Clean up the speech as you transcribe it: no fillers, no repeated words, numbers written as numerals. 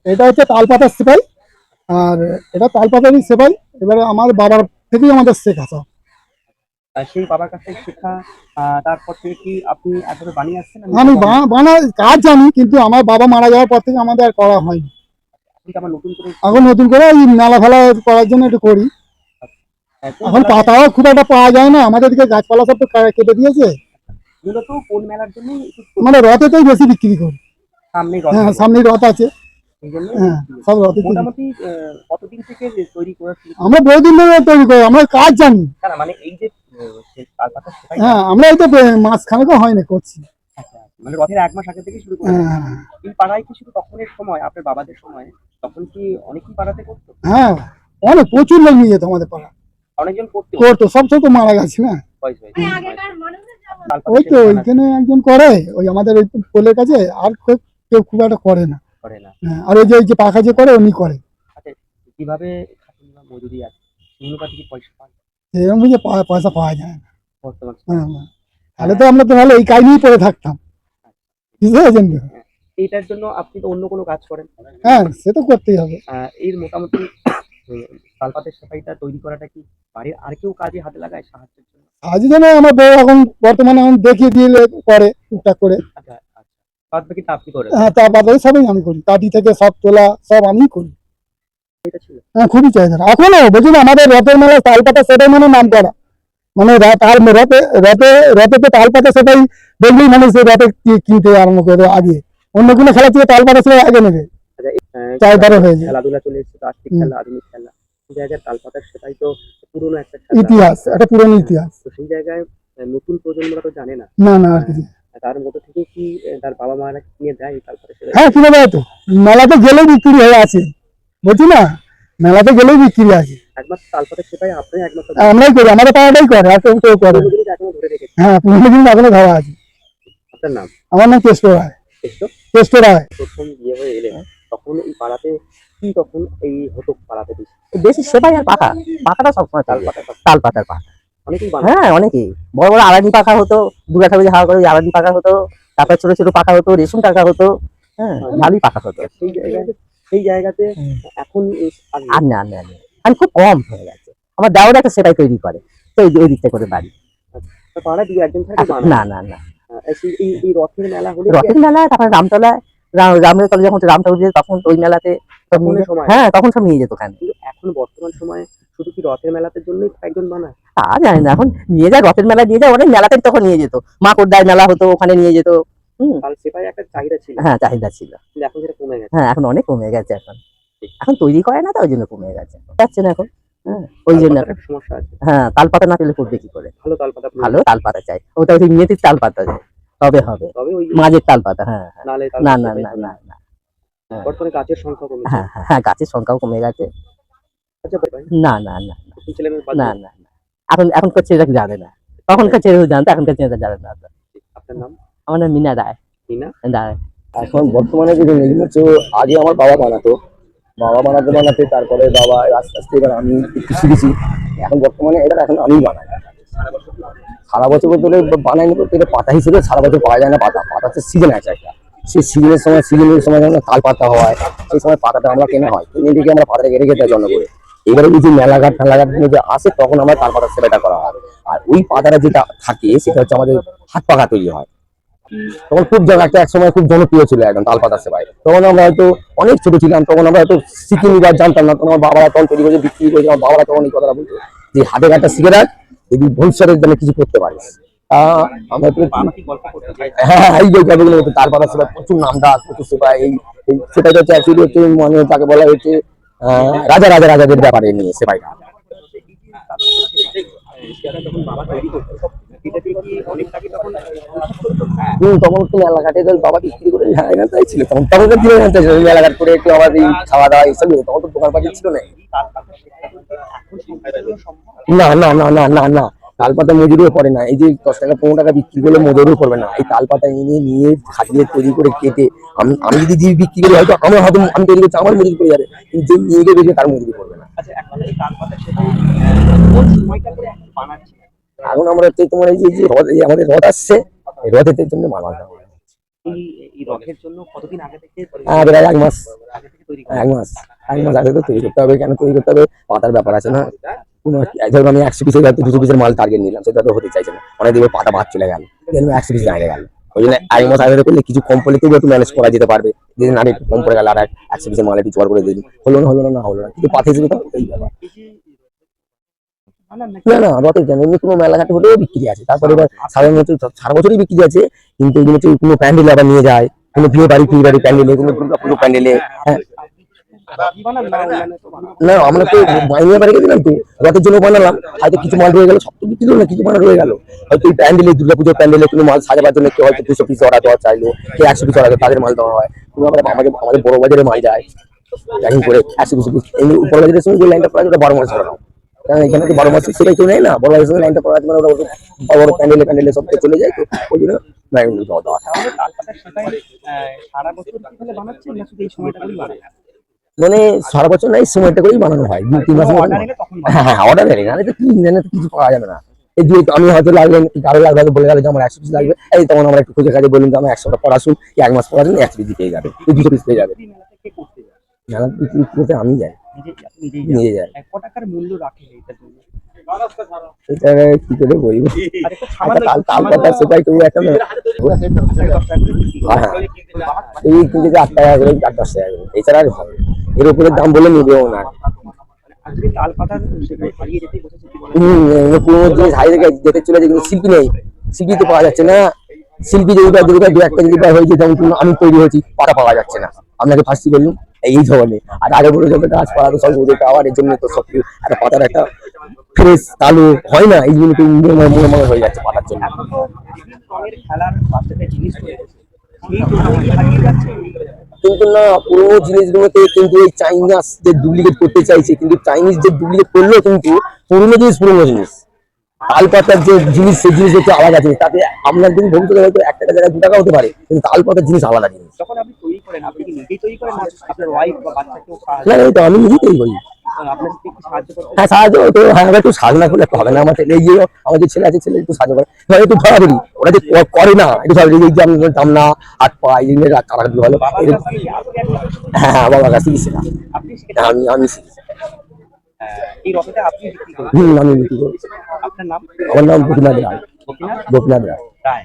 এটা হচ্ছে তালপাতার সেপাই। আর এটা তালপাতারই সেপাই। এবারে আমার বাবার থেকেই আমাদের শেখা সব। সেই বাবার কাছ থেকে শেখা, তারপর থেকে কি আপনি একভাবে বানিয়ে আসছেন না আমি নিজে করেন? বানার কাজ জানি, কিন্তু আমার বাবা মারা যাওয়ার পর থেকে আমাদের আর করা হয়নি। আপনি কি আবার নতুন করে এখন নতুন করে এই মেলা ফেলা করার জন্য একটু করি। কোন এখন মেলাতে পাতাও খুব একটা পাওয়া যায় না, আমাদের দিকে গাছপালা সব তো কেটে দিয়েছে। মূলত কোন মেলার জন্য মানে রথেতেই বেশি বিক্রি করি। সামনে রথ হ্যাঁ, হবে সামনে রথ আছে। সেই জন্য হ্যাঁ, সব রথে মোটামুটি কতদিন থেকে যে তৈরি করা শুরু আমরা করলেন? বহুদিন ধরে তৈরি করি, আমরা কাজ জানি। না মানে এই যে তালপাতা সেটাই হ্যাঁ, আমরা এই তো মাস খানেকও হয়নি করছি। আচ্ছা, মানে রথের ১ মাস আগে থেকে শুরু করে দেন। হ্যাঁ, এই পাড়ায় কি শুধু তখনের সময় আপনার বাবাদের সময় তখন কি অনেকেই পাড়াতে করতো? হ্যাঁ, অনেক প্রচুর লোক নিয়ে যেত আমাদের পাড়া। অনেকজন করতো? করতো, সব ছোট মারা গেছে না। হয়েছে। তালপাতা ওই তো সেটা বানাতে ওইখানে একজন করে, ওই আমাদের ওই পোলের কাছে। আর কেউ খুব একটা করে না। করে না। হ্যাঁ, আর ওই যে পাখা যে করে উনি করে। আচ্ছা, কিভাবে খাটুনি বা মজুরি আছে সেগুলো কাছে কি পয়সা পান এরকম বুঝে পয়সা পাওয়া যায় না। বর্তমান হ্যাঁ, সময়ে? হ্যাঁ। তাহলে তো আমরা তো ভালো এই কাজ নিয়েই পড়ে থাকতাম, বুঝতে পেরেছেন তো? হ্যাঁ, এটার জন্য আপনি তো অন্য কোনো কাজ করেন? হ্যাঁ, সে তো করতেই হবে। এর মোটামুটি উম তালপাতের সেপাইটা তৈরি করাটা কি বাড়ির আর কেউ কাজে হাতে লাগায় সাহায্যের জন্য? আজ জন্য আমার বউ এখন বর্তমানে এখন দেখিয়ে দিলে করে টুকটাক করে। আচ্ছা, আচ্ছা। বাদ বাকিটা আপনি করেন। হ্যাঁ, তার বাদে সবই আমি করি, কাঠি থেকে সব তোলা সব আমিই করি। এটা ছিল। হ্যাঁ, খুবই চাহিদা এখনো বুঝলি। আমাদের রথের মেলায় তালপাতা সেটাই মানে নাম করা। মানে তার রথে তালপাতা সেটাই দেখলেই মানুষ সেই রথে কিনতে আরম্ভ করে আগে। অন্য কোনো খেলা থেকে তালপাতা সেটাই আগে নেবে, আচ্ছা, চাহিদারও হয়ে যায়। খেলাধুলা চলে এসেছে তো, আর্থিক হুম। খেলা, আধুনিক খেলা। সেই জায়গায় তালপাতার সেটাই তো পুরোনো একটা খেলা। ইতিহাস, একটা পুরনো ইতিহাস। তো সেই জায়গায় নতুন প্রজন্মরা তো জানে না। না, না, আর কিছু। তার মধ্যে থেকে কি তার বাবা-মারা কিনে দেয় এই তালপাতা সেলাই? হ্যাঁ, কিনে দেয় তো। মেলাতে গেলেই বিক্রি হয়ে আছে, বুঝছি না। মেলাতে গেলেই বিক্রি আছে। একমাত্র তালপাতা সেলাই আপনি একমাত্র আমরাই করি, আমাদের পাড়াটাই করে, আর কেউ করে না। পুরোনো জিনিস এখনো ধরে রেখেছেন। হ্যাঁ, পুরনো জিনিস এখনো ধরা আছে। আপনার নাম? আমার নাম কেষ্ট রায়। এসছো? কেষ্ট রায়। প্রথম বিয়ে হয়ে এলেন তখন এই পাড়াতে কি তখন এই হতো পাড়াতে বেশি? বেশি সেবাই আর পাকা পাকাটা সবসময় তালপাতা তাল পাতার পাকা। অনেকেই বানায়। হ্যাঁ, অনেকেই বড় বড় আড়ানি পাকা হতো, দুর্গা ঠাকুর হাওয়া করে আড়ানি পাকা হতো, তারপর ছোট ছোট পাকা হতো, রেশম টাকা হতো। হ্যাঁ, ভালোই পাকা হতো। সেই জায়গাতে এখন আর আর না না না, আমি খুব কম হয়ে গেছে। আমার দাওয়ার একটা সেটাই তৈরি করে, তো ওই দিকটা করে বাড়ি। পাড়ায় দু একজন থাকে বানায়। না না না, এই রথের মেলা হলে রথের মেলা, তারপরে রামতলায় রামের তলে যখন রাম ঠাকুর যেত তখন ওই মেলাতে সব নিয়ে যেত। সময় হ্যাঁ, তখন সব নিয়ে যেত ওখানে। কিন্তু এখন বর্তমান সময়ে শুধু কি রথের মেলাতে জন্যই একজন বানায়? তা জানি না, এখন নিয়ে যায় রথের মেলা, নিয়ে যায় অনেক মেলাতে, তখন নিয়ে যেত। মাকড়দায় মেলা হতো, ওখানে নিয়ে যেত। তাহলে সেটাই একটা চাহিদা ছিল। হ্যাঁ, চাহিদা ছিল। কিন্তু এখন সেটা কমে গেছে। হ্যাঁ, এখন অনেক কমে গেছে। এখন এখন তৈরি করে না, তো ওই জন্য কমে গেছে, যাচ্ছে না এখন। হ্যাঁ, ওই জন্য তালপাতার একটা সমস্যা আছে। হ্যাঁ, তালপাতা না পেলে করবে কি করে? ভালো তালপাতা ভালো তালপাতা চাই, ওটা ওই মেথির তালপাতা চাই, তবে হবে। তবে ওই মাঝের তালপাতা, হ্যাঁ হ্যাঁ। নালে না তালপাতা না সেটাই না ভালো। না না। হ্যাঁ বর্তমানে গাছের সংখ্যা কমেছে। হ্যাঁ হ্যাঁ, হ্যাঁ, গাছের সংখ্যাও কমে গেছে। আচ্ছা ভাই, না না না নতুন ছেলেমেয়ে না বাদ না না, এখনকার ছেলেরা জানে না, তখনকার ছেলেরা জানতো, এখনকার ছেলেরা জানে না। আপনার নাম? আমার নাম মিনা রায়। মিনা রায়। এখন বর্তমানে যে জিনিস হচ্ছে, আগে আমার বাবা বানাতো, বানাতে তারপরে বাবা আস্তে আস্তে এবার আমি একটু শিখেছি। এখন বর্তমানে এটা এখন আমি বানাই। সারা বছর ধরে বানাইনি বলতে, এটা পাতা হিসেবে সারা বছর পাওয়া যায় না। পাতা হচ্ছে সিজন আছে একটা, সেই সিজনের সময় যখন তাল পাতা হয়, সেই সময় পাতাটা আমরা কেনা হয়, কিনে দিকে আমরা পাতাটা রেখে দেওয়ার জন্য করে। এবারে এই যে মেলাঘাট যে আসে, তখন আমরা তাল পাতার সেবাটা করা হয়। আর ওই পাতাটা যেটা থাকে সেটা হচ্ছে আমাদের হাত পাখা তৈরি হয়। তখন খুব এক সময় খুব জনপ্রিয় ছিল একদম তালপাতা সেবাই। তখন আমরা হয়তো অনেক ছোট ছিলাম, তখন আমরা হয়তো শিখিনি বা জানতাম না। তখন আমার বাবারা তখন তৈরি করে বিক্রি করেছে। আমার বাবারা তখন এই কথাটা বলতো যে হাতে কাজটা শিখে রাখ, যদি ভবিষ্যতের জন্য কিছু করতে পারিস। আমরা তো হ্যাঁ, এই গল্পগুলো হতো। তালপাতা সেবাই প্রচুর নামডাক, প্রচুর সেবাই। এই সেটা হচ্ছে অ্যাকচুয়ালি হচ্ছে, মানে তাকে বলা হচ্ছে রাজাদের ব্যাপারে নিয়ে সেবাইটা। যখন বাবা তৈরি করতো এটা দিয়ে কি অনেক টাকা তখন তখন তো মেলাঘাটে বাবা বিক্রি করে তাই ছিল। তখনকার দিনে ছিল মেলাঘাট করে একটু আমাদের খাওয়া দাওয়া এইসব, তখন তো দোকান পাতি ছিল না। না না না না না না, তালপাতা মজুরিও পড়ে না। এই যে 10 টাকা 15 টাকা বিক্রি করলে মজুরিও পড়বে না। এই তালপাতা নিয়ে খাটিয়ে তৈরি করে কেটে আমি যদি দিয়ে বিক্রি করি, হয়তো আমি তৈরি করছি, আমার মজুরি পড়ে যাবে, কিন্তু যে নিয়ে গিয়ে বেশি তার মজুরি পড়বে না। আচ্ছা, এখন এই তালপাতা সেটাই কোন সময়টা করে বানাচ্ছে? এখন আমরা হচ্ছে তোমার এই যে আমাদের রথ আসছে, এই রথের জন্য মাল এই রথের জন্য কতদিন আগে থেকে প্রায় 1 মাস। আগে থেকে তৈরি করা? 1 মাস 1 মাস আগে তো তৈরি করতে হবে। কেন তৈরি করতে হবে? পাতার ব্যাপার আছে না। কোনো ধরো আমি 100 পিসের 200 পিসের মাল টার্গেট নিলাম, সেটা তো হতে চাইছে না। অনেক দেখবে পাতা বাদ চলে গেল, 100 পিস দাঁড়িয়ে গেল। ওই জন্য 1 মাস আগে করলে কিছু কম পড়লে তবু একটু ম্যানেজ করা যেতে পারবে। যেদিন আগে একটু কম পড়ে গেল আর 100 পিসের মাল একটু জোগাড় করে দিন, হলো না হলো না, কিন্তু পাতে হিসেবে তো এই ব্যাপার। বানান নাকি? না রথের জন্য এমনি কোনো মেলাঘাটে হলেও বিক্রি আছে। তারপরে এবার সারা বছরই বিক্রি আছে, কিন্তু এগুলো হচ্ছে কোনো প্যান্ডেল আবার নিয়ে যায়, কোনো বিয়ে বাড়ি প্যান্ডেলে, কোনো দুর্গা পুজো প্যান্ডেলে। হ্যাঁ আপনি বানান না অন্যান্য তো বানান? না আমরা তো মাইনে বাড়ি গেছিলাম তো, রথের জন্য বানালাম। হয়তো কিছু মাল রয়ে গেল, সব তো বিক্রি হলো না, কিছু মাল রয়ে গেল। হয়তো এই প্যান্ডেলে, দুর্গাপুজোর প্যান্ডেলে কোনো মাল সাজাবার জন্য কেউ হয়তো 200 পিস অর্ডার দেওয়া চাইলো, কেউ 100 পিস অর্ডার, তাদের মাল দেওয়া হয়। কোনো আবার আমাদের বড় বাজারে মাল যায় প্যাকিং করে 100 পিস। এই বড় বাজারের সঙ্গে যে লাইনটা পড়া যায় ওটা 12 মাস ধরানো, কারণ এখানে তো 12 মাস সেটাই কেউ নেয় না। বড় বাজারের সঙ্গে লাইনটা পড়া আছে মানে ওটা বড় বড় প্যান্ডেলে সব চলে যায়, তো ওই জন্য লাইন দেওয়া হয়। তাহলে তালপাতার সেটাই সারা বছর কি তাহলে বানাচ্ছেন না শুধু এই সময়টা করেই বানান? মানে সারা বছর নাই, সময়টা করেই বানানো হয়, 2-3 মাস অর্ডার এলে তখন বানান? হ্যাঁ অর্ডার এলে, নাহলে তো কি জানে তো কিছু পাওয়া যাবে না। এই যে আমি হয়তো লাগবে, আরো লাগবে, হয়তো বলে গেল যে আমার 100 পিস লাগবে, এই তখন আমরা একটু খুঁজে কাজে বললাম যে আমার 100টা পর আসুন, কি 1 মাস পর আসুন, 100 পিস পেয়ে যাবে, 200 পিস পেয়ে যাবে। এই মেলাতে কে করতে যায়? মেলা বিক্রি করতে আমি যাই, আপনি নিজেই নিয়ে যান? যাই। ক টাকার মূল্য রাখেন এইটার জন্য? এটা কি করে বলবো, আর একটু সামান্য তাল পাতা সেটাই তবু একটা না। হ্যাঁ এই কিন্তু 8 টাকা করে 8-10 টাকা করে, এছাড়া আর হবে না। এর উপরে দাম বলে নিবেও না। আজকে তালপাতার সেটাই হারিয়ে যেতে বসেছে। পুরোনো জিনিস হারিয়ে যেতে চলেছে, কিন্তু শিল্পী নেই, শিল্পী তো পাওয়া যাচ্ছে না। শিল্পী যদি দু একটা যদি হয়েছে, যেমন আমি তৈরি হয়েছি, পাতা পাওয়া যাচ্ছে না। আপনাকে ফার্স্টই বললাম এই ধরনের। আর আগে বলে যত গাছপালা তো সব ওদের পাওয়ার, এর জন্য তো সব একটা পাতার একটা ফ্রেশ তালু হয় না, এই জন্য তো মনে হয়ে যাচ্ছে পাতার জন্য। এখন তো বিভিন্ন রঙের খেলার বাচ্চাদের জিনিস তৈরি হচ্ছে, সেই জন্যই কি হারিয়ে যাচ্ছে? কিন্তু না, পুরোনো জিনিসগুলোতে কিন্তু এই চাইনিজ যে ডুপ্লিকেট করতে চাইছে, কিন্তু চাইনিজ যে ডুপ্লিকেট করলেও কিন্তু পুরোনো জিনিস। তাল পাতার যে জিনিস, সেই জিনিস হচ্ছে আলাদা জিনিস। তাতে আপনার যদি ভবিষ্যতে হয়তো 1 টাকা জায়গায় 2 টাকা হতে পারে, কিন্তু তাল পাতার জিনিস আলাদা জিনিস। যখন আপনি তৈরি করেন, আপনি কি নিজেই তৈরি করেন না আপনার ওয়াইফ বা বাচ্চা কেউ না এই তো আমি নিজেই তৈরি করি। আপনার সাথে কি সাহায্য করতে? হ্যাঁ সাহায্য তো, হ্যাঁ একটু সাজনা করলে একটু হবে না। আমার ছেলে, এই যে আমার যে ছেলে আছে, ছেলে একটু সাহায্য করে, এবার একটু ধরাধরি ওরা যে করে না, একটু ধরাধরি, এই যে আমি দাম না হাত পা এই জিনিস কাটাকাটি ভালো। বাবার কাছ থেকে আপনি একটা- হ্যাঁ বাবার কাছ থেকে শিখা, আপনি শিখেছেন? আমি শিখি। এই রথটা আপনি বিক্রি করেন? আমি বিক্রি করি। আপনার নাম? আমার নাম গোপীনাথ রায়। গোপীনাথ গোপীনাথ রায়। রায়।